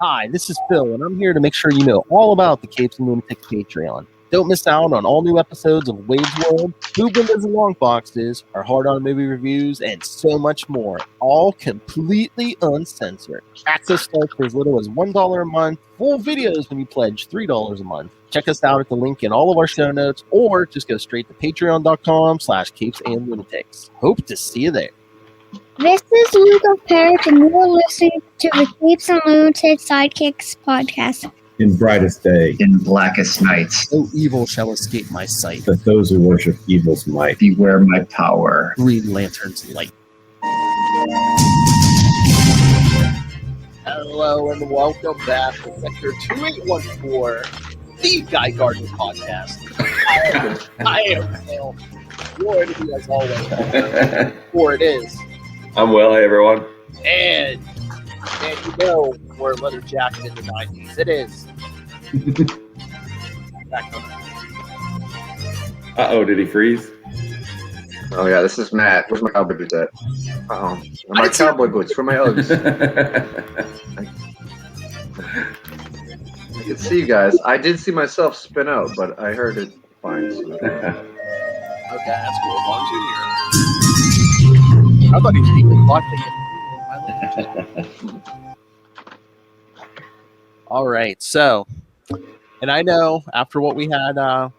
Hi, this is Phil, and I'm here to make sure you know all about the Capes and Lunatics Patreon. Don't miss out on all new episodes of Wade's World, Boob Windows and Long Boxes, our hard-on movie reviews, and so much more, all completely uncensored. Access starts for as little as $1 a month, full videos when you pledge $3 a month. Check us out at the link in all of our show notes, or just go straight to patreon.com/capesandlunatics. Hope to see you there. This is Luke Parrott, and you're listening to the Capes and Lunatics Sidekicks Podcast. In brightest day, in blackest nights, No evil shall escape my sight. that those who worship evil's might. beware my power. Green Lantern's light. Hello and welcome back to Sector 2814, the Gardner Podcast. I am Phil. Your enemy as always. Or it is. I'm well, hey everyone. And you know we're leather jacket in the 90s. It is. Back on. Uh-oh, did he freeze? Oh yeah, this is Matt. Where's my cowboy boots at? Uh-oh. My cowboy boots for my Uggs. I can see you guys. I did see myself spin out, but I heard it fine. So. Okay, that's cool. As long as you're here. I thought he was even thought All right, so, and I know after what we had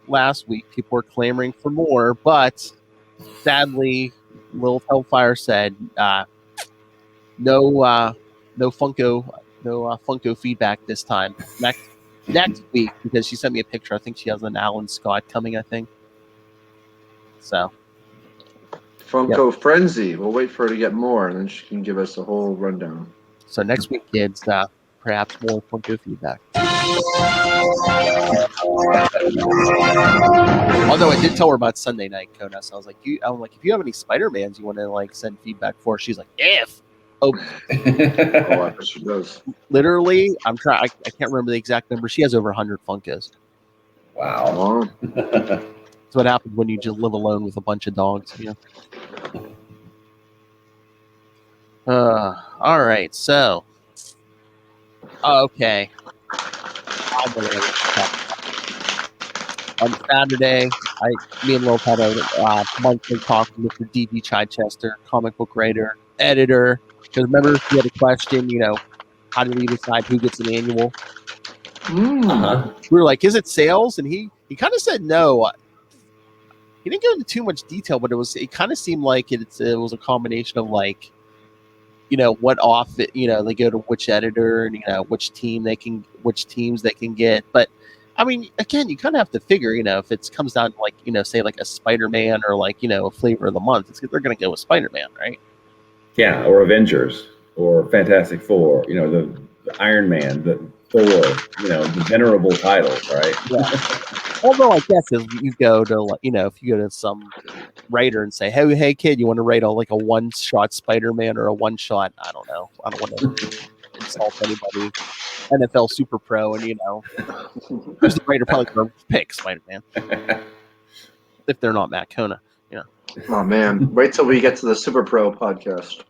last week, people were clamoring for more, but sadly, Little Hellfire said no Funko feedback this time. Next week, because she sent me a picture. I think she has an Alan Scott coming. I think so. Funko Frenzy. We'll wait for her to get more, and then she can give us a whole rundown. So next week, kids, perhaps more Funko feedback. Although I did tell her about Sunday Night, Kona, so I was like, if you have any Spider-Mans you want to like send feedback for, she's like, oh, I bet she does. literally, I can't remember the exact number. She has over 100 Funkos. Wow. That's what happens when you just live alone with a bunch of dogs. You know? All right, so okay. On Saturday, me and Lil had a monthly talk with Mr. D.D. Chichester, comic book writer, editor. Because remember, he had a question, how do we decide who gets an annual? Uh-huh. We were like, is it sales? And he kind of said no. He didn't go into too much detail, but it kind of seemed like it was a combination of like, what off it, they go to which editor and which teams they can get. But I mean, again, you kind of have to figure, if it comes down to like, say like a Spider-Man or like, a flavor of the month, they're going to go with Spider-Man, right? Yeah, or Avengers, or Fantastic Four, the Iron Man, the Thor, the venerable titles, right? Yeah. Although I guess if you go to like, if you go to some writer and say, hey kid, you want to write a one-shot Spider-Man or a one-shot, I don't know. I don't want to insult anybody. NFL Super Pro, and who's the writer probably going to pick Spider-Man if they're not Matt Kona. Oh man, wait till we get to the Super Pro podcast.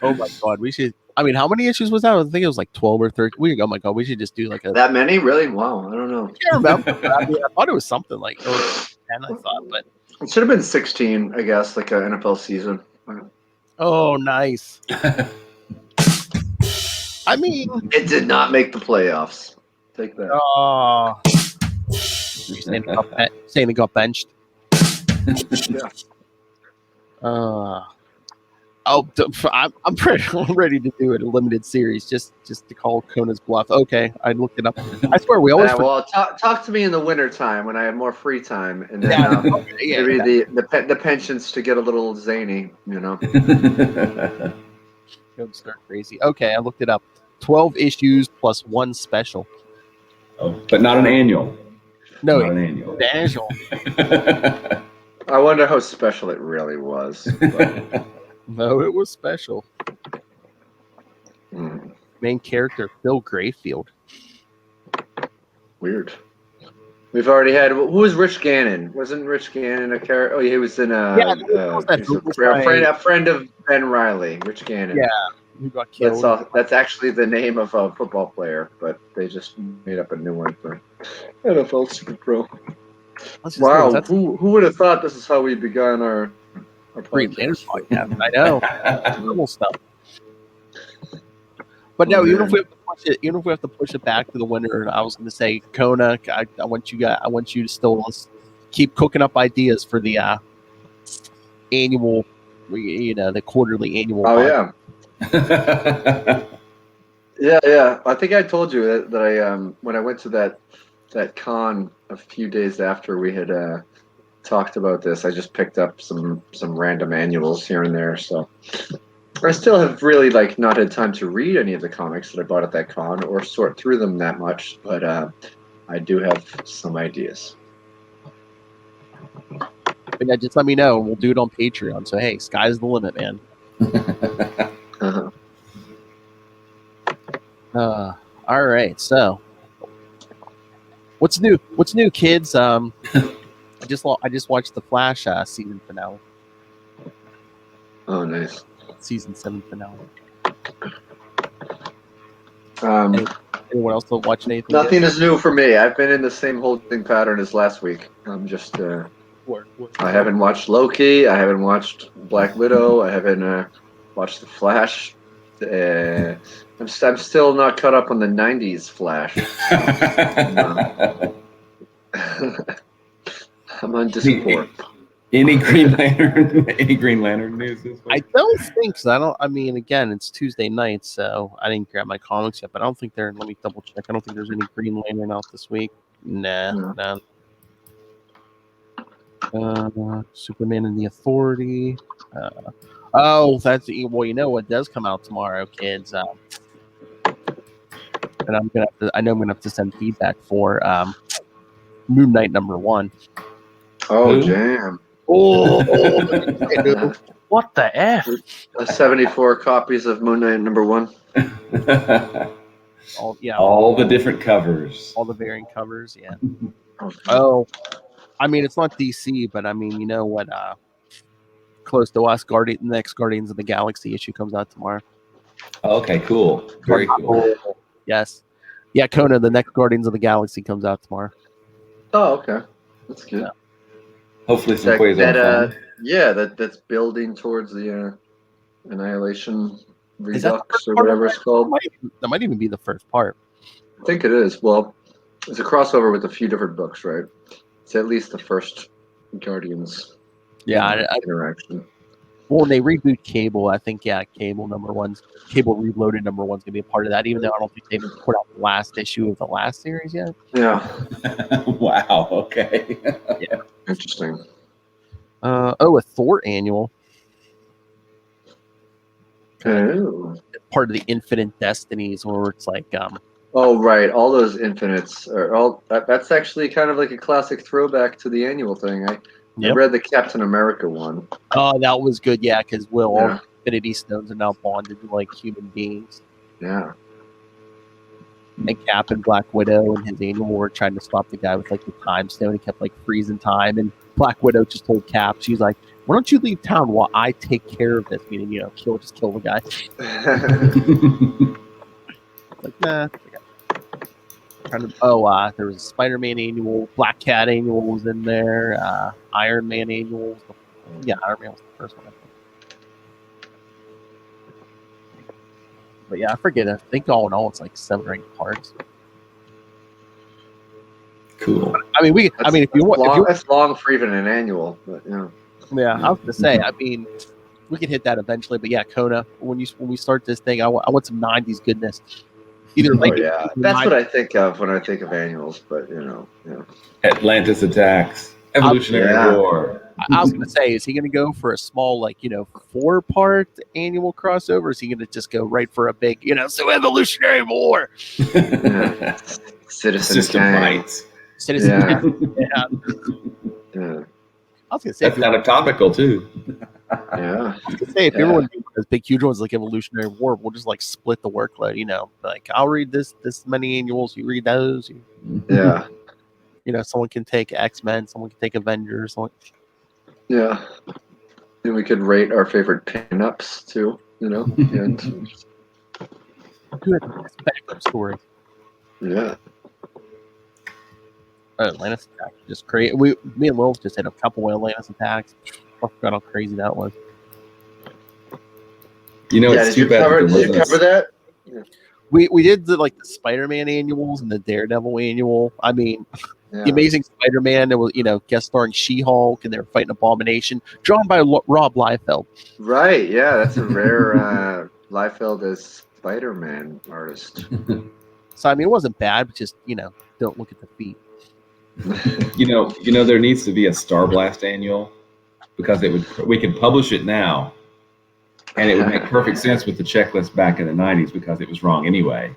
Oh my god, we should. I mean, how many issues was that? I think it was like 12 or 13. Oh my god, we should just do like a. That many? Really? Wow, I don't know. I can't remember. I thought it was something like 10. I thought, but It should have been 16, I guess, like an NFL season. oh, nice. I mean, It did not make the playoffs. Take that. oh, saying it got benched. Yeah. I'm ready to do it, a limited series, just to call Kona's bluff. Okay, I looked it up. I swear we always. Well, talk to me in the winter time when I have more free time, and then maybe the pensions to get a little zany, Don't start crazy. Okay, I looked it up. 12 issues plus one special. Oh, but not an annual. No, not an annual. special. I wonder how special it really was. But, No, it was special. mm, Main character Phil Grayfield. weird. We've already had. Who was Rich Gannon? Wasn't Rich Gannon a character? Oh, he was in a. Yeah, a friend of Ben Riley. Rich Gannon. who got killed. That's actually the name of a football player, but they just made up a new one for NFL Super Pro. Wow, who would have thought this is how we began our Green Lantern podcast? I know. Normal stuff. But no, even if we have to push it back to the winter, I was going to say, Kona, I want you to still keep cooking up ideas for the annual, the quarterly annual. Oh yeah. Yeah. I think I told you that I when I went to that con a few days after we had talked about this, I just picked up some random annuals here and there. So I still have really not had time to read any of the comics that I bought at that con or sort through them that much, but I do have some ideas. And just let me know. We'll do it on Patreon. So hey, sky's the limit, man. All right. So what's new? What's new, kids? I just watched the Flash season finale. Oh, nice. Season 7 finale. Anyone else watch anything? Nothing is new for me. I've been in the same holding pattern as last week. I'm just. I haven't watched Loki. I haven't watched Black Widow. I haven't watched The Flash. I'm still not caught up on the '90s Flash. I'm on Discord. Any Green Lantern news this week? I don't think so. I mean, again, it's Tuesday night, so I didn't grab my comics yet. But I don't think let me double check. I don't think there's any Green Lantern out this week. Nah. Superman and the Authority. That's well. You know what does come out tomorrow, kids. And I'm gonna have to send feedback for Moon Knight #1. Oh, damn. Oh, what the F? 74 copies of Moon Knight #1. All the different covers. All the varying covers, yeah. Oh, I mean, it's not DC, but I mean, you know what? Close to us, the next Guardians of the Galaxy issue comes out tomorrow. Okay, cool. Very cool. Yes. Yeah, Kona, the next Guardians of the Galaxy comes out tomorrow. Oh, okay. That's good. Yeah. Hopefully some Quasar fun. Yeah, that's building towards the Annihilation Redux or whatever it's called. That might even be the first part. I think it is. Well, it's a crossover with a few different books, right? It's at least the first Guardians interaction. Well, when they reboot Cable, I think, Cable Reloaded #1's going to be a part of that, even though I don't think they've put out the last issue of the last series yet. Yeah. Wow, okay. Yeah. Interesting. A Thor annual. Oh. Part of the Infinite Destinies, where it's like... Oh, right. All those Infinites are all... That's actually kind of like a classic throwback to the annual thing. I read the Captain America one. Oh, that was good, yeah, because all Infinity Stones are now bonded to, human beings. Yeah. And Cap and Black Widow and his annual were trying to stop the guy with, the Time Stone. He kept, freezing time, and Black Widow just told Cap, she's like, why don't you leave town while I take care of this? Meaning, kill the guy. Nah. There was a Spider-Man annual, Black Cat annual was in there, Iron Man annual. Iron Man was the first one, I think. But yeah, I forget. I think all in all, it's 7 or 8 parts. Cool. I mean, if you want, that's long for even an annual. But yeah. Yeah, I was gonna say. I mean, we could hit that eventually. But yeah, Kona, when we start this thing, I want some '90s goodness. Either that's what I think of when I think of annuals. But Atlantis Attacks, Evolutionary War. I was gonna say, is he gonna go for a small 4-part annual crossover? Or is he gonna just go right for a big so Evolutionary War? Citizen Bites. Citizen. Yeah. I was gonna say that's kind of topical too. Yeah. I was gonna say if everyone does big huge ones like Evolutionary War, we'll just split the workload. I'll read this many annuals, you read those. Yeah. Someone can take X-Men, someone can take Avengers. Yeah. And we could rate our favorite pinups too. And good. It's backup story. Yeah. Atlantis attack, just crazy. Me and Will just had a couple of Atlantis attacks. I forgot how crazy that was. You know, Yeah, it's did you too bad that cover, there did you wasn't cover that? Yeah. We did the Spider-Man annuals and the Daredevil annual. I mean, the Yeah. Amazing Spider-Man. It was guest starring She-Hulk, and they were fighting Abomination, drawn by Rob Liefeld. Right, yeah, that's a rare Liefeld as Spider-Man artist. So I mean, it wasn't bad, but just don't look at the feet. You know, there needs to be a Star Blast annual because we can publish it now, and it would make perfect sense with the checklist back in the '90s because it was wrong anyway.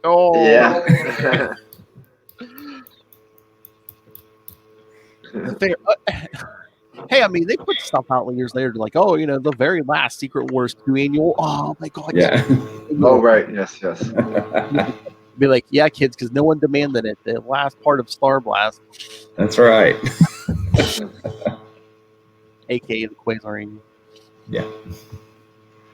Oh Yeah. Fair. Hey, I mean, they put stuff out years later, like, the very last Secret Wars 2 annual. Oh my God! Yeah. Oh, right. Yes, yes. Be like, yeah, kids, because no one demanded it. The last part of Star Blast, That's right. aka the Quasar annual. Yeah.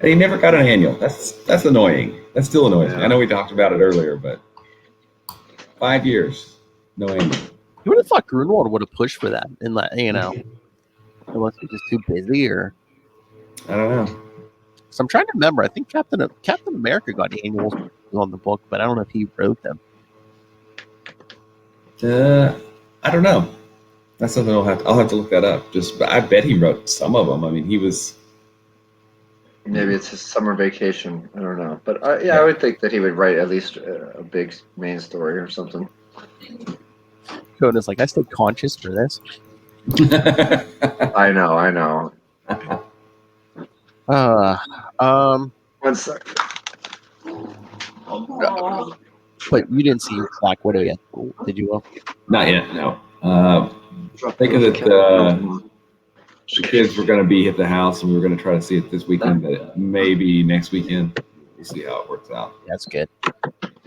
And he never got an annual. That's annoying. That still annoys me. I know we talked about it earlier, but 5 years, no annual. You would have thought Grunwald would have pushed for that, and unless he's just too busy, or I don't know. so I'm trying to remember. I think Captain America got annuals on the book, but I don't know if he wrote them. I don't know. That's something I'll have to look that up. But I bet he wrote some of them. I mean, he was. Maybe it's his summer vacation. I don't know. But I would think that he would write at least a big main story or something. Conan like, I stayed conscious for this. I know. 1 sec. But you didn't see Black Widow yet, did you, Will? Not yet, no. Thinking that the kids were going to be at the house and we were going to try to see it this weekend, but maybe next weekend. We'll see how it works out. That's good.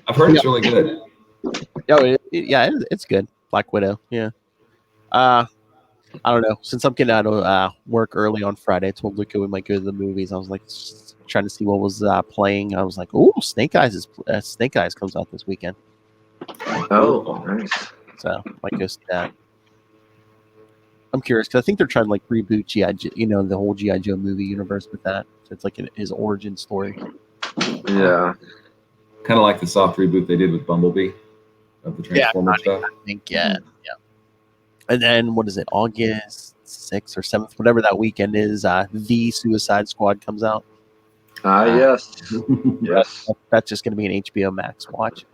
I've heard it's really good. It's good. Black Widow, yeah. I don't know. Since I'm getting out of work early on Friday, I told Luca we might go to the movies. I was like trying to see what was playing. I was like, "Oh, Snake Eyes comes out this weekend." Oh, nice. So might go see that. I'm curious because I think they're trying to reboot G.I. the whole G.I. Joe movie universe with that. So it's his origin story. Yeah. Kind of like the soft reboot they did with Bumblebee of the Transformers stuff. I think, yeah. And then, what is it, August 6th or 7th, whatever that weekend is, The Suicide Squad comes out. Yes. Yes. That's just going to be an HBO Max watch.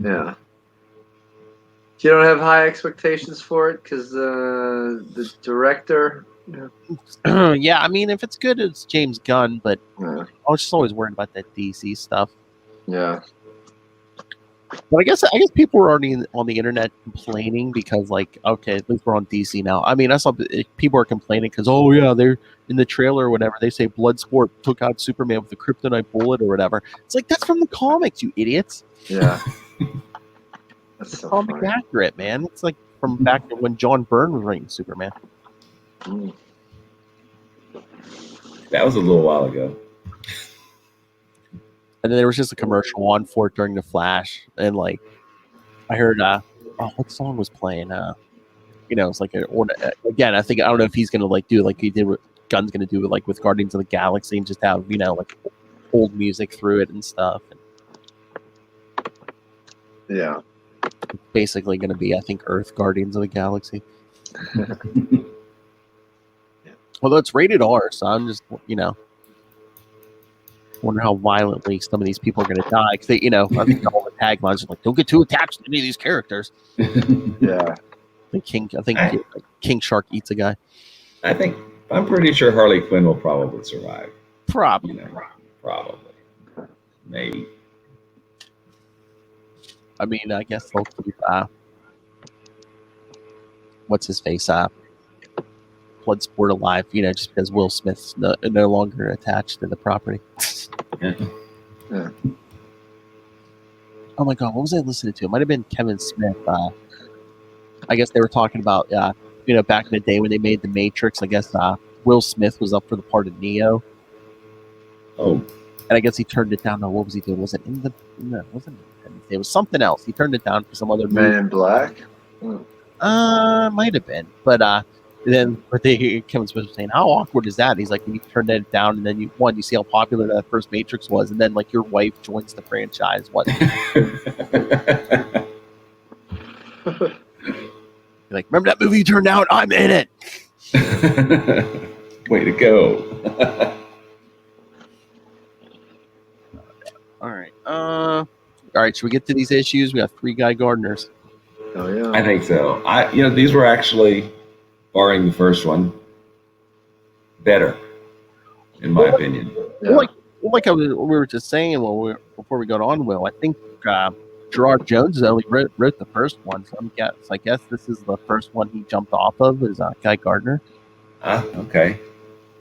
Yeah. You don't have high expectations for it because the director. Yeah, I mean, if it's good, it's James Gunn, but I was just always worried about that DC stuff. Yeah. But I guess people were already on the internet complaining because, okay, at least we're on DC now. I mean, I saw people are complaining because, they're in the trailer or whatever. They say Bloodsport took out Superman with a kryptonite bullet or whatever. It's like, that's from the comics, you idiots. Yeah. That's so comic funny. accurate, man. It's like from back when John Byrne was writing Superman. That was a little while ago. And then there was just a commercial on for it during the Flash, and I heard what song was playing? It's like again. I don't know if he's gonna do like he did what Gunn's gonna do with Guardians of the Galaxy and just have old music through it and stuff. Yeah. It's basically gonna be, I think, Earth Guardians of the Galaxy. Although it's rated R, so I'm just wonder how violently some of these people are going to die because they, I think all the taglines are like, "Don't get too attached to any of these characters." Yeah. I think King Shark eats a guy. I'm pretty sure Harley Quinn will probably survive. Probably. Probably. Maybe. I mean, I guess they'll keep what's his face Bloodsport alive, just because Will Smith's no longer attached to the property. Yeah. Oh my God, what was I listening to? It might have been Kevin Smith. I guess they were talking about, back in the day when they made The Matrix. I guess Will Smith was up for the part of Neo. Oh. And I guess he turned it down. No, what was he doing? Was it in the? No, it wasn't. It was something else. He turned it down for some other movie. Men in Black. Might have been, but Kevin Smith was saying, "How awkward is that?" And he's like, "When you turn it down, and then you see how popular that first Matrix was, and then like your wife joins the franchise. What?" You're like, remember that movie you turned down? I'm in it. Way to go. All right. All right. Should we get to these issues? We got 3 Guy Gardners. Oh yeah. I think so. These were actually, barring the first one, better, in my opinion. Yeah. Like we were just saying, before we got on, Will, I think Gerard Jones only wrote the first one, so I guess this is the first one he jumped off of is Guy Gardner. Okay.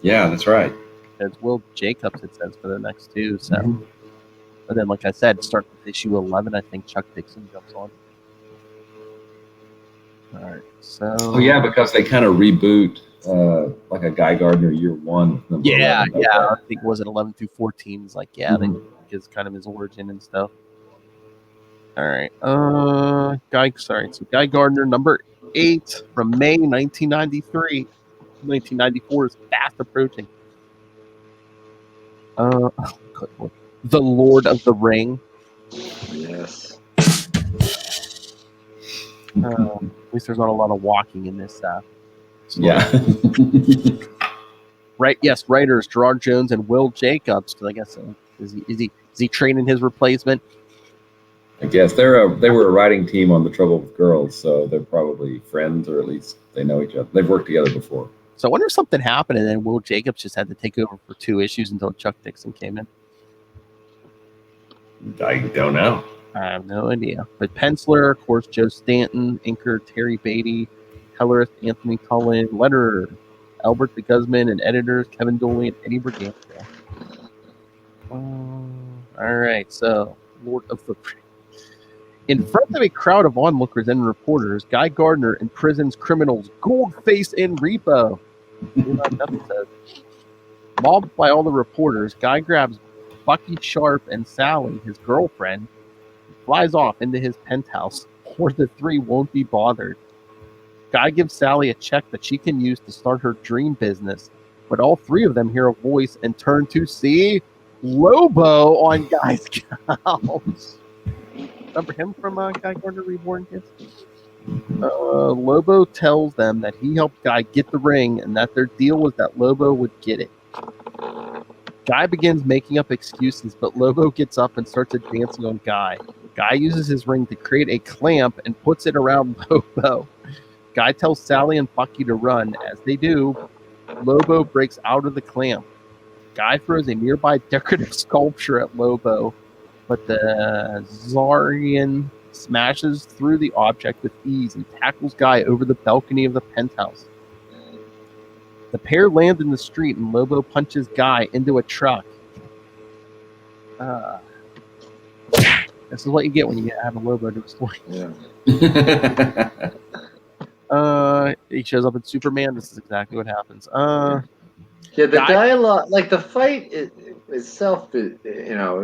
Yeah, that's right. It's Will Jacobs, it says, for the next 2. So, and then, like I said, start with issue 11. I think Chuck Dixon jumps on. All right. So. Oh yeah, because they kind of reboot like a Guy Gardner year 1. Yeah. 11. I think was it 11 through 14? It's like they gives kind of his origin and stuff. All right. So Guy Gardner, number 8 from May 1993. 1994 is fast approaching. The Lord of the Ring. Yes. At least there's not a lot of walking in this. Yeah. Right. Yes. Writers Gerard Jones and Will Jacobs. Because I guess is he training his replacement? I guess they were a writing team on The Trouble with Girls, so they're probably friends, or at least they know each other. They've worked together before. So I wonder if something happened and then Will Jacobs just had to take over for 2 issues until Chuck Dixon came in. I don't know. I have no idea. But penciler, of course, Joe Stanton, inker Terry Beatty, colorist Anthony Cullen, letterer Albert de Guzman, and editors Kevin Dooley and Eddie Berganza. All right, so Lord of the Ring. In front of a crowd of onlookers and reporters, Guy Gardner imprisons criminals Goldface and Repo. Nothing says. Mobbed by all the reporters, Guy grabs Bucky Sharp and Sally, his girlfriend, and flies off into his penthouse, where the 3 won't be bothered. Guy gives Sally a check that she can use to start her dream business, but all 3 of them hear a voice and turn to see Lobo on Guy's couch. Remember him from Guy Gardner Reborn, kids? Lobo tells them that he helped Guy get the ring and that their deal was that Lobo would get it. Guy begins making up excuses, but Lobo gets up and starts advancing on Guy. Guy uses his ring to create a clamp and puts it around Lobo. Guy tells Sally and Bucky to run. As they do, Lobo breaks out of the clamp. Guy throws a nearby decorative sculpture at Lobo, but the Zarian smashes through the object with ease and tackles Guy over the balcony of the penthouse. The pair land in the street and Lobo punches Guy into a truck. This is what you get when you have a Lobo to a story. Yeah. He shows up in Superman. This is exactly what happens. Yeah, the dialogue, like the fight itself, is,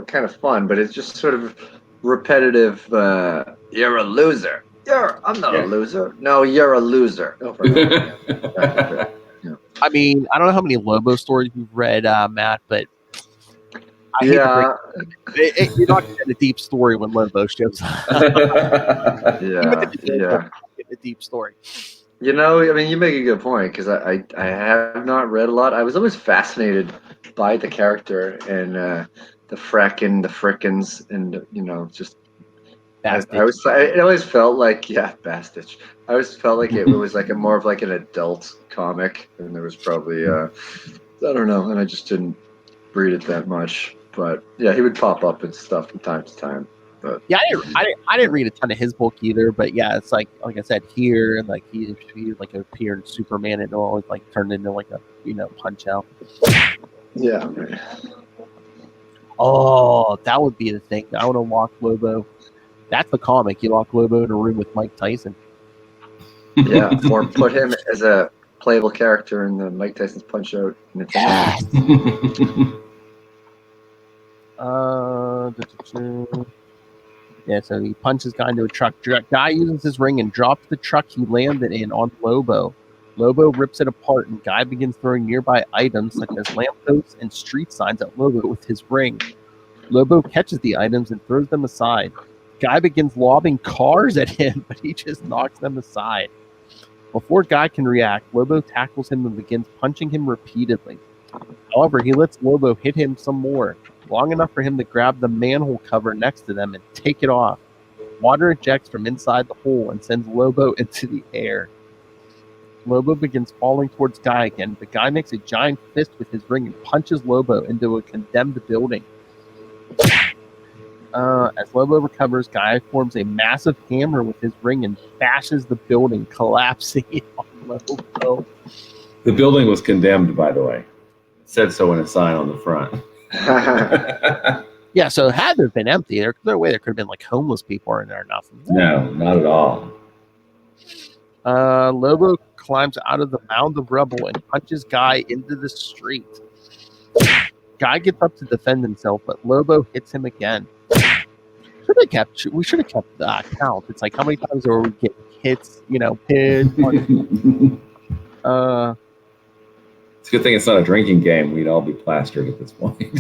kind of fun, but it's just sort of repetitive. You're a loser. I'm not a loser. No, you're a loser. I mean, I don't know how many Lobo stories you've read, Matt, but you're not going to get a deep story when Lobo shows up. Yeah. A deep story. I mean, you make a good point because I have not read a lot. I was always fascinated by the character and the frickins, and just. It always felt like Bastich. I always felt like it was like more of like an adult comic, and there was probably I don't know, and I just didn't read it that much. But yeah, he would pop up and stuff from time to time. But yeah, I didn't read a ton of his book either. But yeah, it's like I said here, like he like appeared in Superman and always like turned into like a Punch Out. Yeah. Oh, that would be the thing. I want to lock Lobo. That's the comic. You lock Lobo in a room with Mike Tyson. Yeah, or put him as a playable character in the Mike Tyson's Punch Out. Yes. Yeah, so he punches Guy into a truck. Guy uses his ring and drops the truck he landed in on Lobo. Lobo rips it apart, and Guy begins throwing nearby items such as lampposts and street signs at Lobo with his ring. Lobo catches the items and throws them aside. Guy begins lobbing cars at him, but he just knocks them aside. Before Guy can react, Lobo tackles him and begins punching him repeatedly. However, he lets Lobo hit him some more, long enough for him to grab the manhole cover next to them and take it off. Water ejects from inside the hole and sends Lobo into the air. Lobo begins falling towards Guy again, but Guy makes a giant fist with his ring and punches Lobo into a condemned building. As Lobo recovers, Guy forms a massive hammer with his ring and bashes the building, collapsing on Lobo. The building was condemned, by the way. It said so in a sign on the front. Yeah, so had there been empty, there's no way there could have been like homeless people in there or nothing. No, not at all. Lobo climbs out of the mound of rubble and punches Guy into the street. Guy gets up to defend himself, but Lobo hits him again. We should have kept count. It's like how many times are we getting hits, pinned. It's a good thing it's not a drinking game. We'd all be plastered at this point. If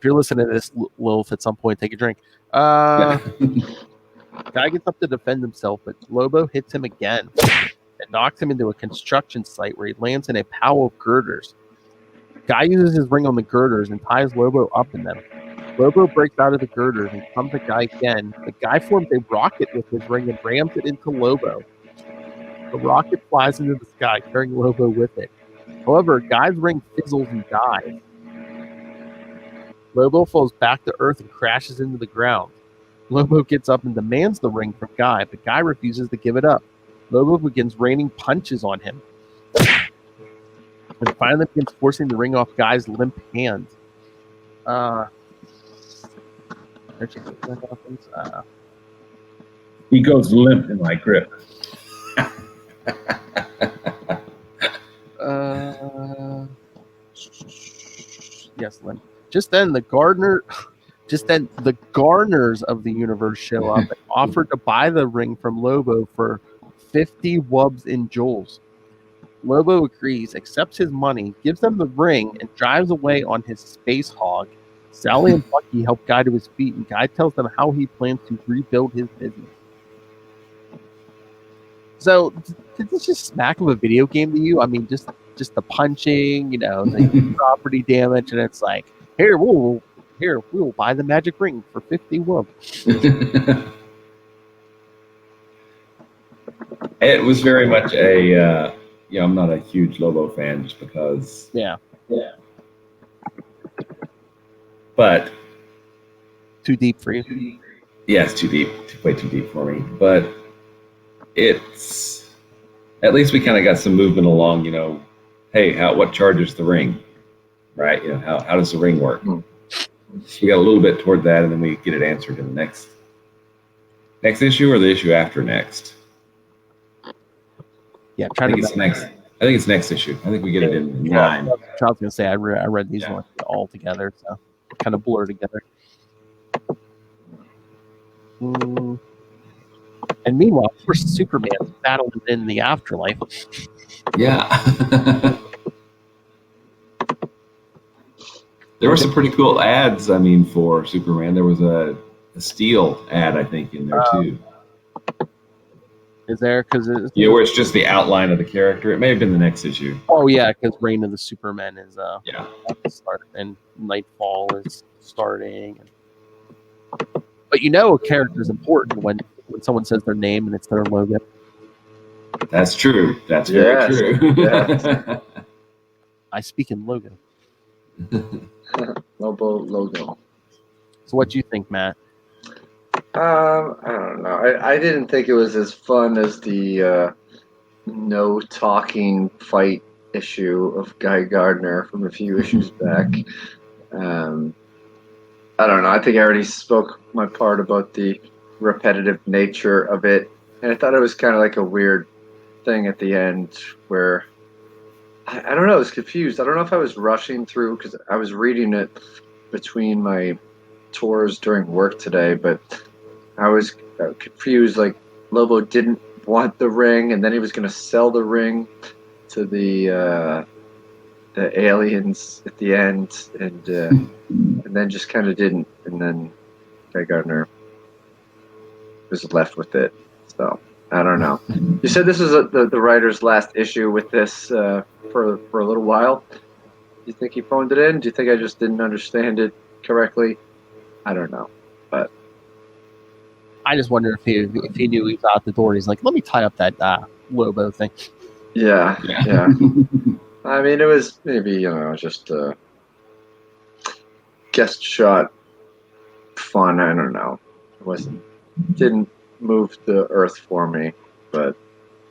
you're listening to this, Lilith, at some point, take a drink. Guy gets up to defend himself, but Lobo hits him again and knocks him into a construction site where he lands in a pile of girders. Guy uses his ring on the girders and ties Lobo up in them. Lobo breaks out of the girders and comes at Guy again. The Guy forms a rocket with his ring and rams it into Lobo. The rocket flies into the sky, carrying Lobo with it. However, Guy's ring fizzles and dies. Lobo falls back to Earth and crashes into the ground. Lobo gets up and demands the ring from Guy, but Guy refuses to give it up. Lobo begins raining punches on him, and finally begins forcing the ring off Guy's limp hand. He goes limp in my grip. Yes, limp. Just then, the Gardners of the universe show up and offer to buy the ring from Lobo for 50 wubs in jewels. Lobo agrees, accepts his money, gives them the ring, and drives away on his space hog. Sally and Bucky help Guy to his feet, and Guy tells them how he plans to rebuild his business. So, did this just smack of a video game to you? I mean, just the punching, the property damage, and it's like, Here, we will buy the magic ring for 50 wubs. It was very much a, I'm not a huge Lobo fan just because. Yeah. But. Too deep for you? Yeah, it's too deep. Way too deep for me. But it's, at least we kind of got some movement along, hey, what charges the ring? Right? How does the ring work? So we got a little bit toward that, and then we get it answered in the next issue or the issue after next. Yeah, I think it's next issue. I think we get it in 9. I was gonna say I read these ones all together, so kind of blur together. And meanwhile, of course, Superman's battling in the afterlife. Yeah. There were some pretty cool ads, for Superman. There was a Steel ad, I think, in there, too. Is there? Where it's just the outline of the character. It may have been the next issue. Oh, yeah, because Reign of the Supermen is about to start, and Nightfall is starting. But a character is important when someone says their name and it's their logo. That's true. That's very true. Yes. I speak in logo. Logo. So what do you think, Matt? I don't know. I didn't think it was as fun as the no talking fight issue of Guy Gardner from a few issues back. I don't know. I think I already spoke my part about the repetitive nature of it, and I thought it was kind of like a weird thing at the end where I don't know. I was confused. I don't know if I was rushing through because I was reading it between my tours during work today, but I was confused. Like Lobo didn't want the ring, and then he was going to sell the ring to the aliens at the end, and then just kind of didn't, and then Guy Gardner was left with it. So I don't know. You said this is the writer's last issue with this for a little while. Do you think he phoned it in? Do you think I just didn't understand it correctly? I don't know, but I just wonder if he knew he was out the door. He's like, let me tie up that Lobo thing. yeah. I mean, it was maybe just guest shot fun. I don't know. It didn't move the earth for me, but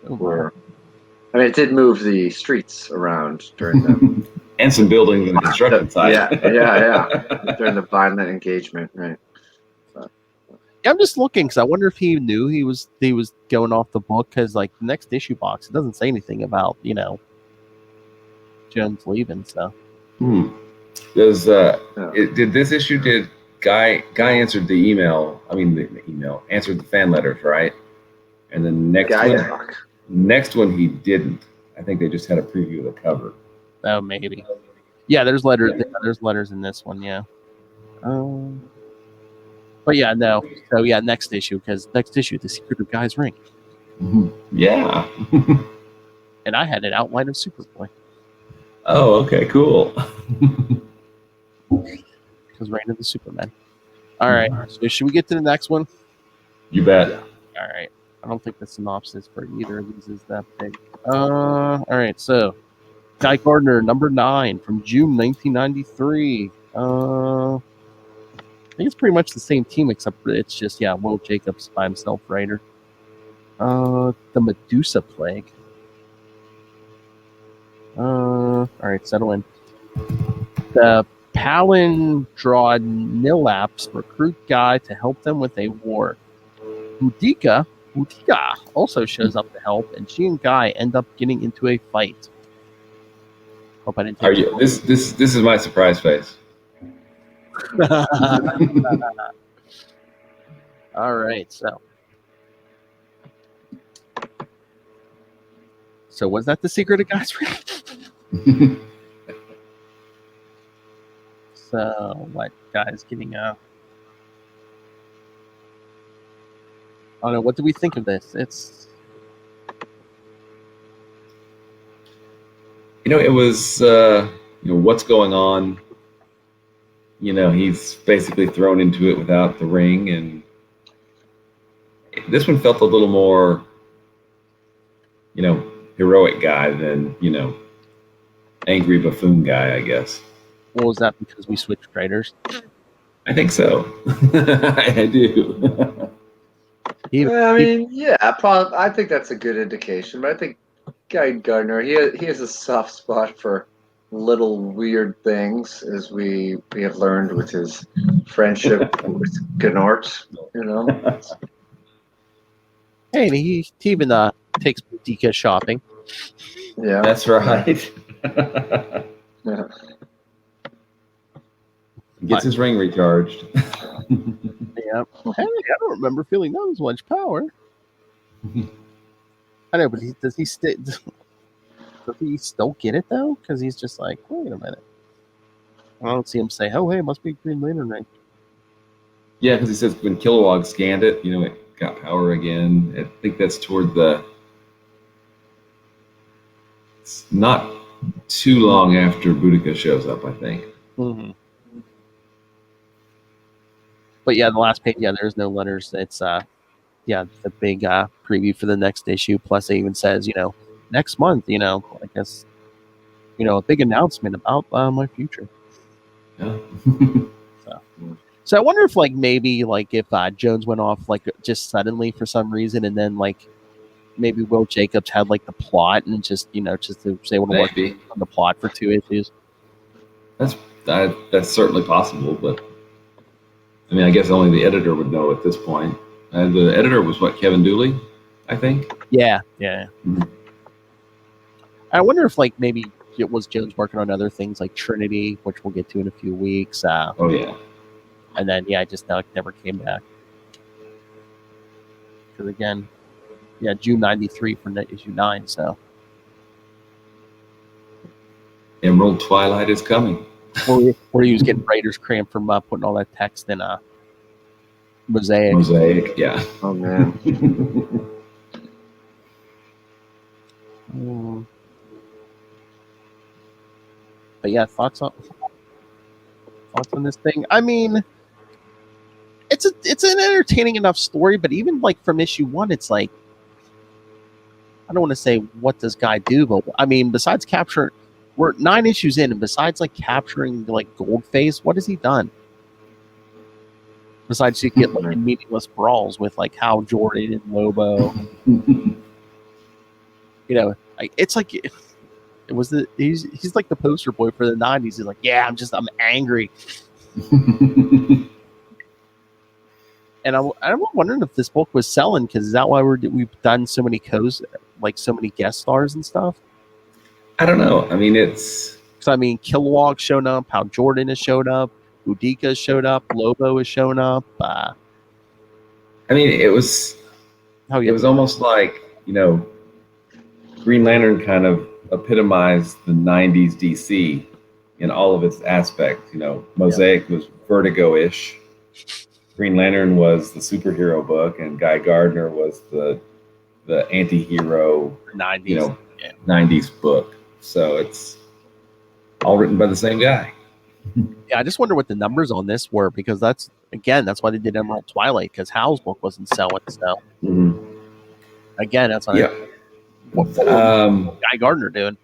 it did move the streets around during the And some buildings and construction site. yeah, during the violent engagement, right? I'm just looking because I wonder if he knew he was going off the book, because like the next issue box, it doesn't say anything about Jones leaving. So Does did this issue? Did Guy answered the email? I mean, the email answered the fan letters, right? And then next one he didn't. I think they just had a preview of the cover. Oh, maybe. Yeah, there's letters. There's letters in this one. Yeah. But yeah, no. So yeah, next issue, because next issue, the secret of Guy's ring. Yeah. And I had an outline of Superboy. Oh, okay, cool. Because Reign of the Superman. All right. So should we get to the next one? You bet. All right. I don't think the synopsis for either of these is that big. All right. So Guy Gardner, number 9 from June 1993. I think it's pretty much the same team, except it's just, Will Jacobs by himself, writer. The Medusa Plague. All right, settle in. The Palindronilaps recruit Guy to help them with a war. Boudica also shows up to help, and she and Guy end up getting into a fight. Hope I didn't. This is my surprise face. All right, so was that the secret of Guy's ring? So what Guy's getting I don't know. What do we think of this? It's it was what's going on. He's basically thrown into it without the ring, and this one felt a little more, heroic Guy than, angry buffoon Guy, I guess. What was that? Because we switched writers? I think so. I do. I think that's a good indication. But I think Guy Gardner, he has a soft spot for little weird things, as we have learned with his friendship with Gnort, Hey, he even takes Boudica shopping. Yeah, that's right. Yeah. Gets his ring recharged. Yeah. Hey, I don't remember feeling that much power. I know, but does he still get it though? Because he's just like, wait a minute. I don't see him say, "Oh, hey, it must be Green Lantern ring." Yeah, because he says when Kilowog scanned it, it got power again. I think that's toward it's not too long after Boudica shows up, I think. Mm-hmm. But yeah, the last page, there's no letters. It's the big preview for the next issue. Plus, it even says, next month, I guess, a big announcement about my future. Yeah. So I wonder if, maybe, if Jones went off, just suddenly for some reason, and then, maybe Will Jacobs had, the plot and just to say what work on the plot for 2 issues. That's certainly possible, but I guess only the editor would know at this point. The editor was Kevin Dooley, I think. Yeah. Mm-hmm. I wonder if maybe was Jones working on other things like Trinity, which we'll get to in a few weeks. Oh yeah. And then just never came back. Because again, June '93 for issue 9. So Emerald Twilight is coming. where he was getting writer's cramp from putting all that text in Mosaic. Mosaic, yeah. Oh man. But yeah, thoughts on this thing? I mean, it's an entertaining enough story, but even like from issue 1, it's like, I don't want to say what does Guy do, but I mean, besides capture, we're 9 issues in, and besides like capturing like Goldface, what has he done? Besides you get like meaningless brawls with like Hal Jordan and Lobo. It's like he's like the poster boy for the 90s. He's like, yeah, I'm angry. And I'm wondering if this book was selling, because is that why we've done so many so many guest stars and stuff? I don't know. I mean, it's... So, I mean, Kilowog showed up, Hal Jordan has showed up, Boudica has showed up, Lobo has shown up. I mean, it was almost like, Green Lantern kind of epitomized the 90s DC in all of its aspects. Mosaic was Vertigo-ish. Green Lantern was the superhero book, and Guy Gardner was the anti-hero 90s, 90s book. So it's all written by the same guy. Yeah, I just wonder what the numbers on this were, because that's why they did Emerald Twilight, because Hal's book wasn't selling. So again, that's why. Yeah. What Guy Gardner doing?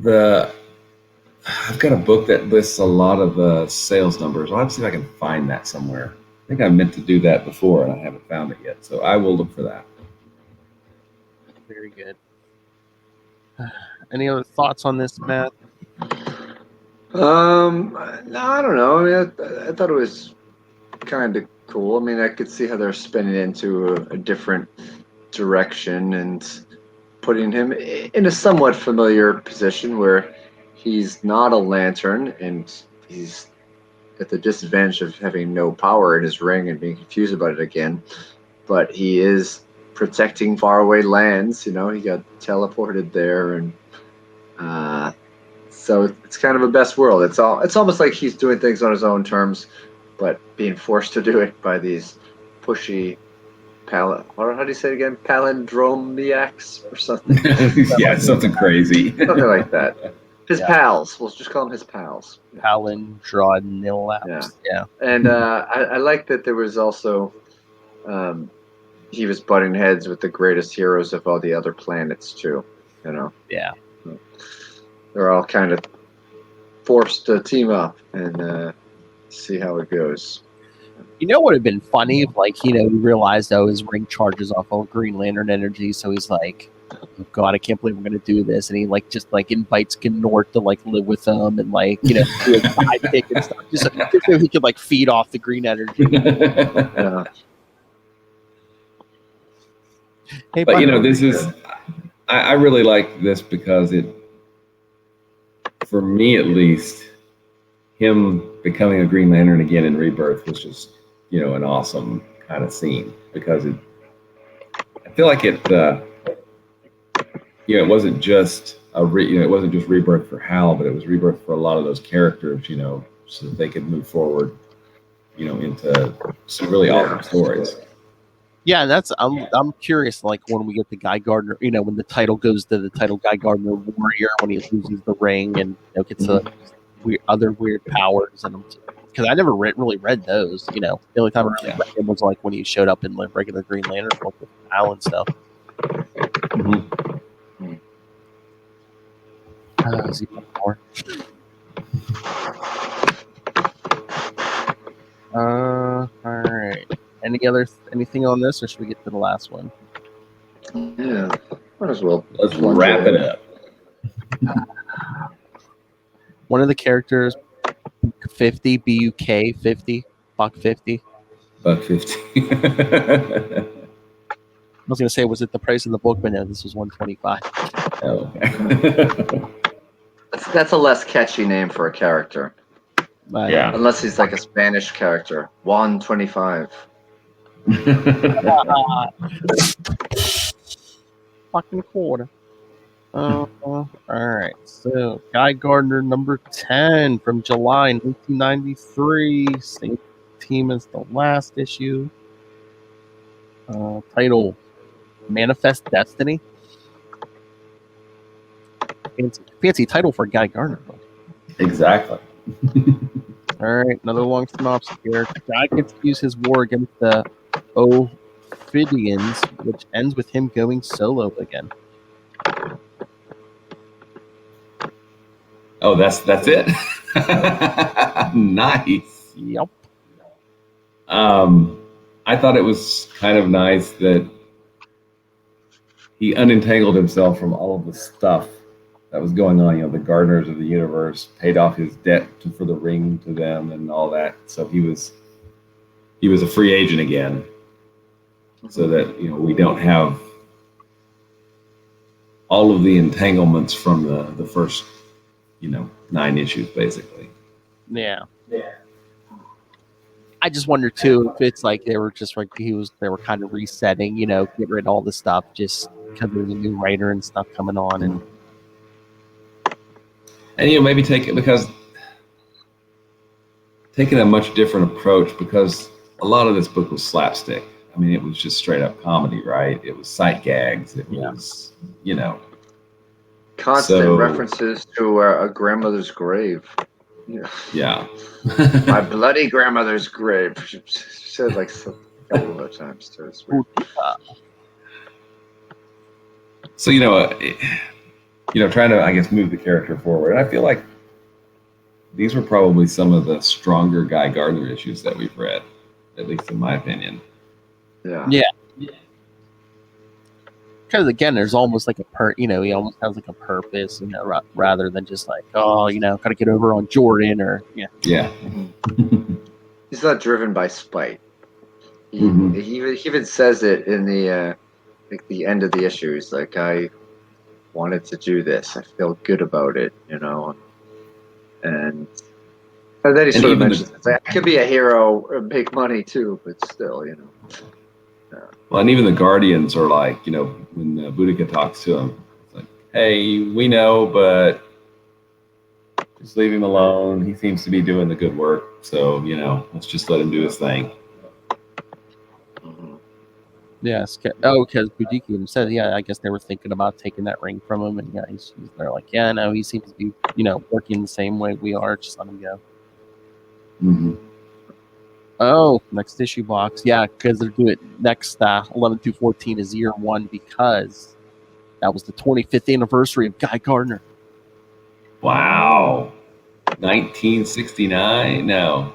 I've got a book that lists a lot of the sales numbers. I'll have to see if I can find that somewhere. I think I meant to do that before, and I haven't found it yet. So I will look for that. Very good. Any other thoughts on this, Matt? No, I don't know. I mean, I thought it was kind of cool. I mean, I could see how they're spinning into a different direction and putting him in a somewhat familiar position where he's not a lantern and he's at the disadvantage of having no power in his ring and being confused about it again. But he is protecting faraway lands. He got teleported there, and so it's kind of a best world. It's almost like he's doing things on his own terms, but being forced to do it by these pushy how do you say it again? Palindromiacs or something? Yeah, something crazy. Something like that. His pals. We'll just call him his pals. Palindromiacs. Yeah. And I like that there was also he was butting heads with the greatest heroes of all the other planets too. Yeah. They're all kind of forced to team up and see how it goes. What would have been funny if, he realized, his ring charges off all Green Lantern energy, so he's like, oh, God, I can't believe I'm going to do this, and he just invites Gnort to live with him and do a sidekick and stuff, just so he could feed off the green energy. Hey, but this is, I really like this because it, for me at least, him becoming a Green Lantern again in Rebirth was just, an awesome kind of scene, because I feel like it, it wasn't just it wasn't just Rebirth for Hal, but it was Rebirth for a lot of those characters, so that they could move forward, into some really awesome stories. Yeah, that's I'm curious, when we get the Guy Gardner, when the title goes to the title Guy Gardner Warrior, when he loses the ring and gets other weird powers, and because I never really read those. The only time I read him was when he showed up in regular Green Lantern book with Al and stuff. Is he more? All right. Anything on this, or should we get to the last one? Yeah, might as well. Let's wrap it up. One of the characters, 50, BUK 50, Buck 50. Buck 50. I was going to say, was it the price of the book? But no, this was $125. Oh, okay. That's a less catchy name for a character. Yeah. Unless he's like a Spanish character. Juan 25. Fucking quarter. All right. So, Guy Gardner, number 10 from July 1993. Same team as the last issue. Title Manifest Destiny. Fancy title for Guy Gardner. Exactly. All right. Another long synopsis here. Guy continues his war against the Ophidians, which ends with him going solo again. Oh, that's it. Nice. Yep. I thought it was kind of nice that he unentangled himself from all of the stuff that was going on. The Gardners of the universe, paid off his debt for the ring to them and all that. So he was a free agent again, so that we don't have all of the entanglements from the first 9 issues basically. Yeah. I just wonder too if it's like they were just like they were kind of resetting, get rid of all the stuff just because there's a new writer and stuff coming on, and maybe taking a much different approach, because a lot of this book was slapstick. I mean, it was just straight up comedy, right? It was sight gags. It was, constant references to a grandmother's grave. Yeah. My bloody grandmother's grave. She said like a couple of times too. It's weird. So trying to, I guess, move the character forward. And I feel like these were probably some of the stronger Guy Gardner issues that we've read, at least in my opinion. Yeah. Because again, there's almost like he almost has like a purpose, rather than just like, gotta get over on Jordan or Yeah. He's not driven by spite. He Mhm. he even says it in the end of the issue. He's like, I wanted to do this. I feel good about it, and then he sort of mentions I could be a hero and make money too, but still, Well, and even the Guardians are like, when Boudica talks to him, it's like, hey, we know, but just leave him alone. He seems to be doing the good work. So, let's just let him do his thing. Yes. Because Boudica said, I guess they were thinking about taking that ring from him, and they're like, no, he seems to be, working the same way we are. Just let him go. Mm-hmm. Oh, next issue box. Yeah, because they're doing it next 11 through 14 is year 1, because that was the 25th anniversary of Guy Gardner. Wow. 1969? No.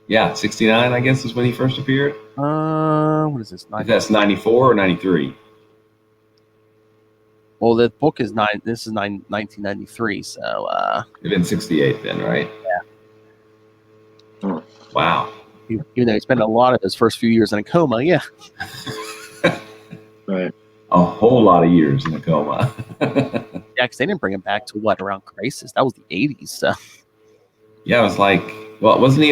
Yeah, 69, I guess, is when he first appeared. What is this? If that's 94 or 93. Well, the book is 1993, so It'd been 68 then, right? Yeah. Wow. Even though he spent a lot of his first few years in a coma, yeah. Right. A whole lot of years in a coma. Yeah, because they didn't bring him back to around Crisis. That was the 80s, so. Yeah, it was like, well, wasn't he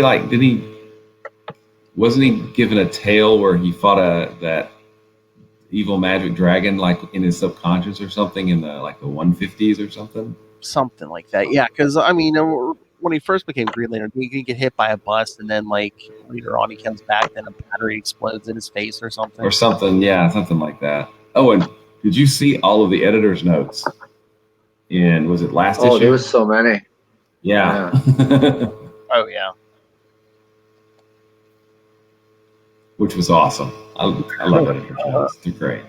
given a tale where he fought that evil magic dragon, like in his subconscious or something, in the 150s or something? Something like that, yeah. Because when he first became Green Lantern, he could get hit by a bus, and then later on he comes back, then a battery explodes in his face or something. Or something, yeah, something like that. Oh, and did you see all of the editor's notes? Was it last issue? Oh, there was so many. Yeah. Oh, yeah. Which was awesome. I love editor's notes. They're great.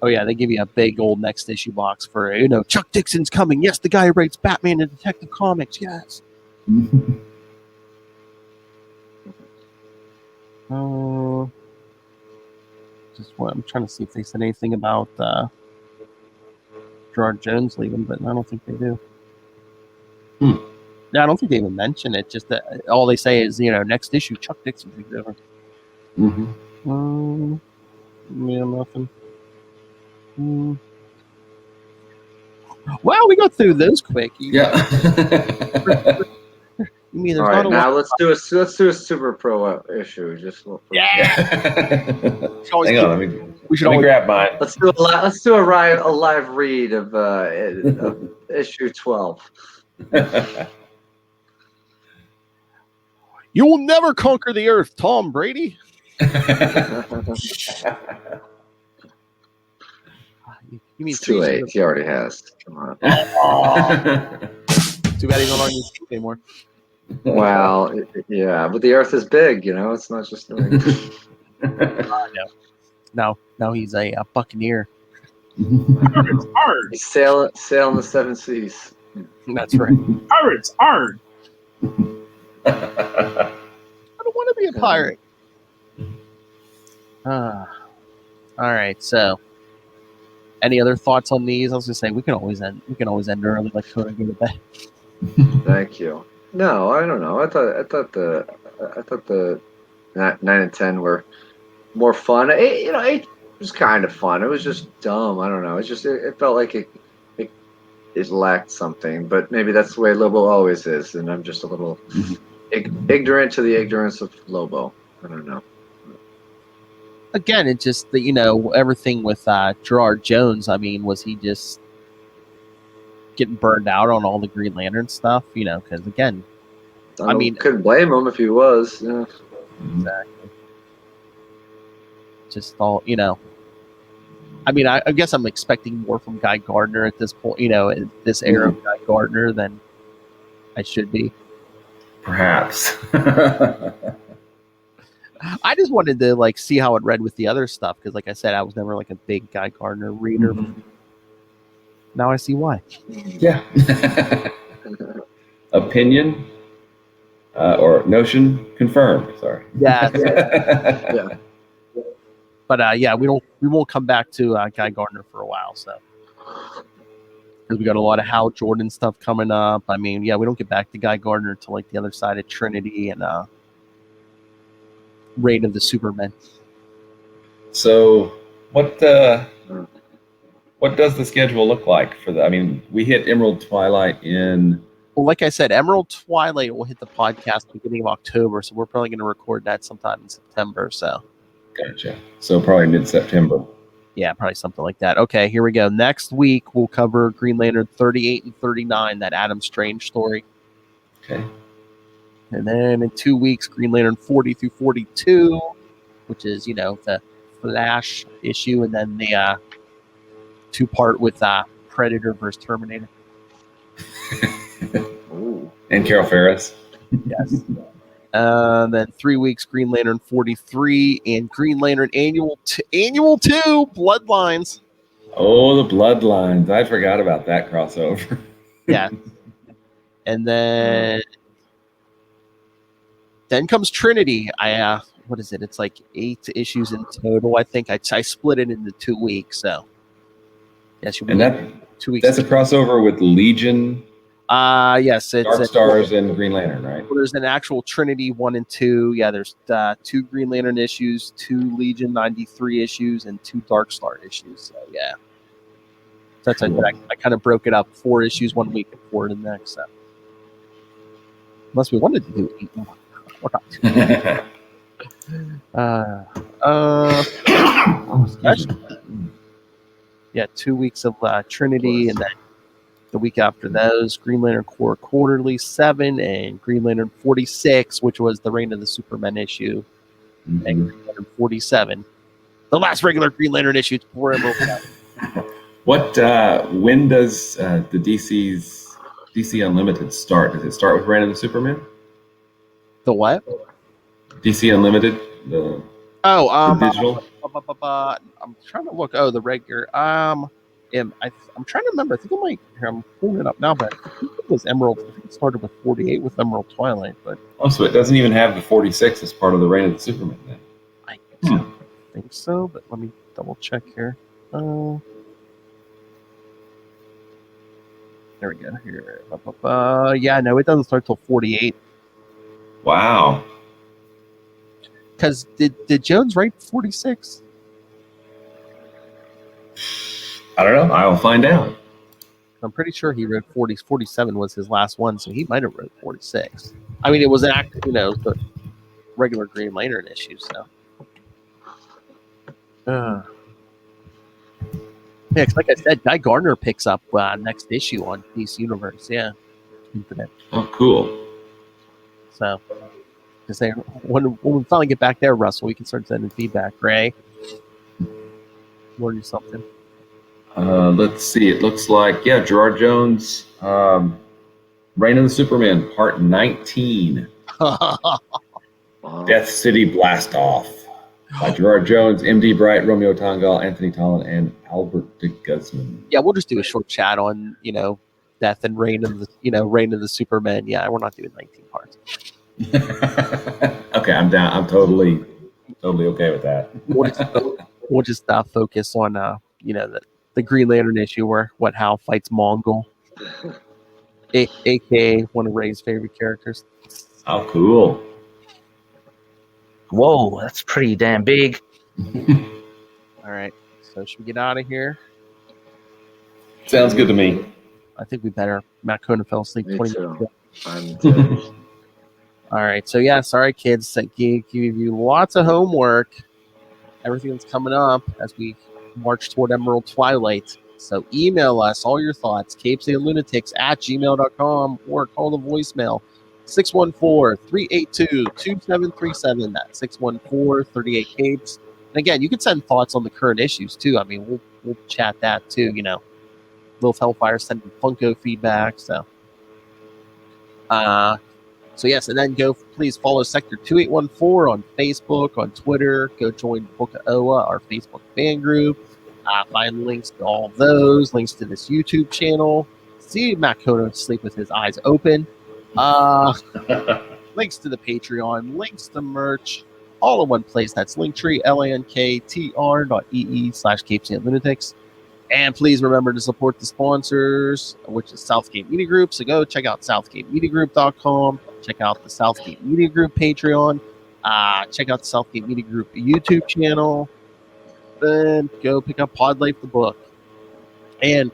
Oh, yeah, they give you a big old next issue box for, Chuck Dixon's coming. Yes, the guy who writes Batman and Detective Comics. Yes. I'm trying to see if they said anything about Gerard Jones leaving, but I don't think they do. Yeah, I don't think they even mention it. Just that all they say is, next issue, Chuck Dixon takes over. Yeah, nothing. Wow, we got through those quick. Yeah. You mean All there's right, not a now lot? let's do a Super Pro issue. Just Yeah. Hang on, We should let me always grab mine. let's do a live read of issue 12. You will never conquer the earth, Tom Brady. You mean It's too late. treason? He already has. Come on. Too bad he's not on your team anymore. Well, yeah, but the Earth is big. It's not just. No, he's a Buccaneer. Pirates hard. He's sailing the seven seas. That's right. Pirates hard. I don't want to be a pirate. All right. So, any other thoughts on these? I was gonna say we can always end early, like Coda go to bed. Thank you. No, I don't know. I thought the 9 and 10 were more fun. 8 was kind of fun. It was just dumb. I don't know. It felt like it lacked something. But maybe that's the way Lobo always is, and I'm just a little ignorant to the ignorance of Lobo. I don't know. Again, it's just that everything with Gerard Jones. I mean, was he just getting burned out on all the Green Lantern stuff? Because again, I mean, couldn't blame him if he was. Yeah. Exactly. Just all I mean, I guess I'm expecting more from Guy Gardner at this point. In this era of Guy Gardner than I should be. Perhaps. I just wanted to see how it read with the other stuff because, like I said, I was never a big Guy Gardner reader. Now I see why. Yeah. Opinion or notion confirmed. Sorry. Yeah. Yeah. But we won't come back to Guy Gardner for a while, so because we got a lot of Hal Jordan stuff coming up. I mean, we don't get back to Guy Gardner until the other side of Trinity and Reign of the Supermen. So what does the schedule look like for I mean, we hit Emerald Twilight in. Well, like I said, Emerald Twilight will hit the podcast beginning of October, so we're probably going to record that sometime in September. So. Gotcha. So probably mid-September. Yeah, probably something like that. Okay, here we go. Next week, we'll cover Green Lantern 38 and 39, that Adam Strange story. Okay. And then in 2 weeks, Green Lantern 40 through 42, which is, the Flash issue, and then the two-part with Predator versus Terminator. And Carol Ferris. Yes. Then 3 weeks, Green Lantern 43 and Green Lantern Annual 2, Bloodlines. Oh, the Bloodlines. I forgot about that crossover. Yeah. And then comes Trinity. What is it? It's 8 issues in total. I think I split it into 2 weeks. So, yes, you'll be 2 weeks. That's a crossover with Legion. Yes, it's Dark Stars and Green Lantern, right? Well, there's an actual Trinity 1 and 2. Yeah, there's 2 Green Lantern issues, 2 Legion 93 issues, and 2 Dark Star issues. So yeah, that's cool. I kind of broke it up: 4 issues 1 week and 4 the next. So. Unless we wanted to do 8 more. Yeah, 2 weeks of Trinity, and then the week after those, Green Lantern Corps Quarterly 7 and Green Lantern 46, which was the Reign of the Supermen issue, and Green Lantern 47, the last regular Green Lantern issue before Emerald. When does the DC Unlimited start? Does it start with Reign of the Supermen? The what? DC Unlimited. The digital. I'm trying to look. Oh, the regular. I'm trying to remember. I think I'm pulling it up now, but I think it was Emerald. I think it started with 48 with Emerald Twilight, but so it doesn't even have the 46 as part of the Reign of the Superman then. I think so, but let me double check here. There we go. Here. Yeah, no, it doesn't start till 48. Wow. Because did Jones write 46? I don't know. I'll find out. I'm pretty sure he wrote 47 was his last one, so he might have wrote 46. I mean, it was an act, the regular Green Lantern issue. So, yeah, 'cause like I said, Guy Gardner picks up next issue on DC Universe. Yeah, Infinite. Oh, cool. So, to say when we finally get back there, Russell, we can start sending feedback. Ray, learn you something. Let's see. It looks like, Gerard Jones, Reign of the Superman, Part 19. Death City Blast Off by Gerard Jones, M.D. Bright, Romeo Tangal, Anthony Tollin, and Albert de Guzman. Yeah, we'll just do a short chat on Death and Reign of the Superman. Yeah, we're not doing 19 parts. Okay, I'm down. I'm totally okay with that. We'll just focus on the Green Lantern issue where Hal fights Mongol, aka one of Ray's favorite characters. Oh, cool. Whoa, that's pretty damn big. All right, so should we get out of here? Sounds good to me. I think we better. Matt Conan fell asleep Me 20 too. minutes ago. I'm too. All right, so yeah, sorry kids, I gave you lots of homework. Everything that's coming up as we march toward Emerald Twilight. So email us all your thoughts, capesandlunatics@gmail.com, or call the voicemail 614-382-2737. That's 614-38-CAPES. And again, you can send thoughts on the current issues too. I mean, we'll chat that too. Lilith Hellfire sending Funko feedback. So yes, and then please follow Sector 2814 on Facebook, on Twitter. Go join Book of Oa, our Facebook fan group. Find links to all of those, links to this YouTube channel. See Matt Conan sleep with his eyes open. Links to the Patreon, links to merch, all in one place. That's Linktree, linktr.ee/capesandlunatics. And please remember to support the sponsors, which is Southgate Media Group. So go check out southgatemediagroup.com. Check out the Southgate Media Group Patreon. Check out the Southgate Media Group YouTube channel. Then go pick up Pod Life the book. And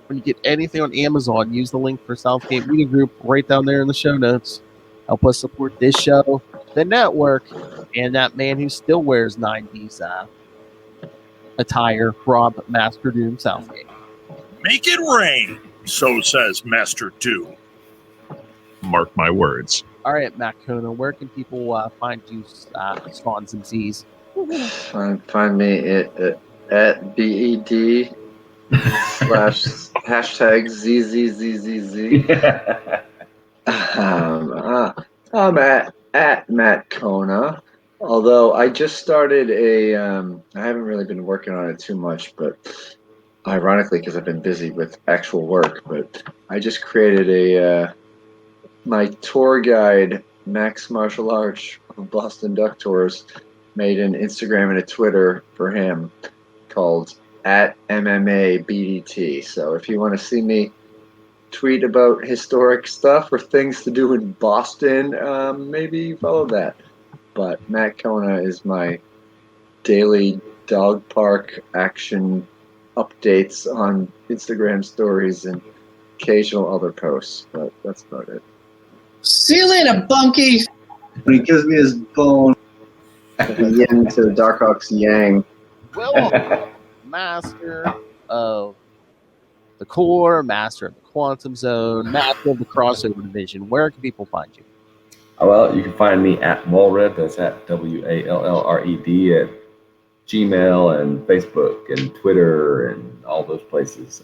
when you get anything on Amazon, use the link for Southgate Media Group right down there in the show notes. Help us support this show, the network, and that man who still wears 90s attire, Rob Master Doom Southgate. Make it rain, so says Master Doom. Mark my words. All right, Matt Conan, where can people find you, Swans and Z's? Find me at BED / hashtag ZZZZZ. I'm at Matt Kona. Although I just started I haven't really been working on it too much, but ironically, because I've been busy with actual work, but I just created my tour guide, Max Martial Arts of Boston Duck Tours, made an Instagram and a Twitter for him called @MMA-BDT. So if you want to see me tweet about historic stuff or things to do in Boston, maybe follow that. But Matt Kona is my daily dog park action updates on Instagram stories and occasional other posts. But that's about it. See you later, Bunky. When he gives me his bone, Yin to Darkhawk's Yang. Well, master of the core, master of the quantum zone, master of the crossover division. Where can people find you? Well, you can find me at Wallred. That's at WALLRED at Gmail and Facebook and Twitter and all those places.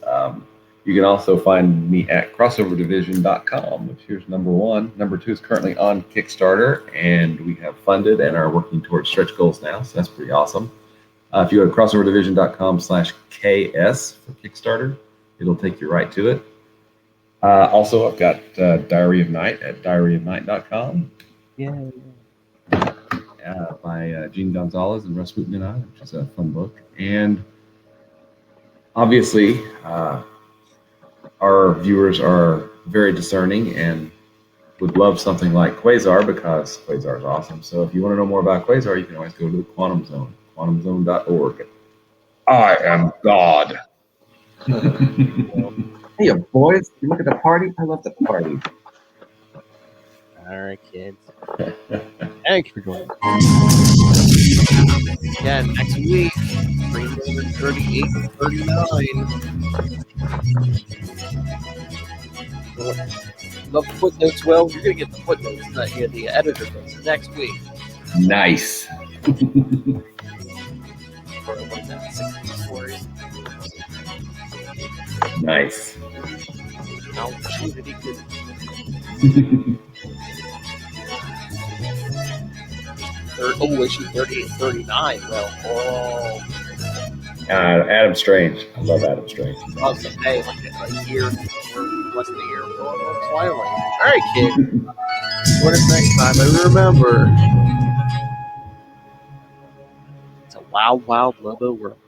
You can also find me at crossoverdivision.com, which here's number 1. Number 2 is currently on Kickstarter, and we have funded and are working towards stretch goals now, so that's pretty awesome. If you go to crossoverdivision.com/KS for Kickstarter, it'll take you right to it. Also, I've got Diary of Night at diaryofnight.com. Yeah. By Gene Gonzalez and Rasputin and I, which is a fun book. And obviously, our viewers are very discerning and would love something like Quasar because Quasar is awesome. So if you want to know more about Quasar, you can always go to the Quantum Zone, quantumzone.org. I am God. Hey, boys, you look at the party. I love the party. All right, kids. Thanks for joining. Again, next week, 338 and 39. Love the footnotes, Will. You're going to get the footnotes, the editor notes next week. Nice. For what is that, 60 stories? Nice. I'll shoot it equal. Issue 38 and 39. Well, Adam Strange. I love Adam Strange. I was going to say, like a year, or less than a year. Twilight. All right, kid. Join us next time. And remember, it's a wild, wild Lobo world.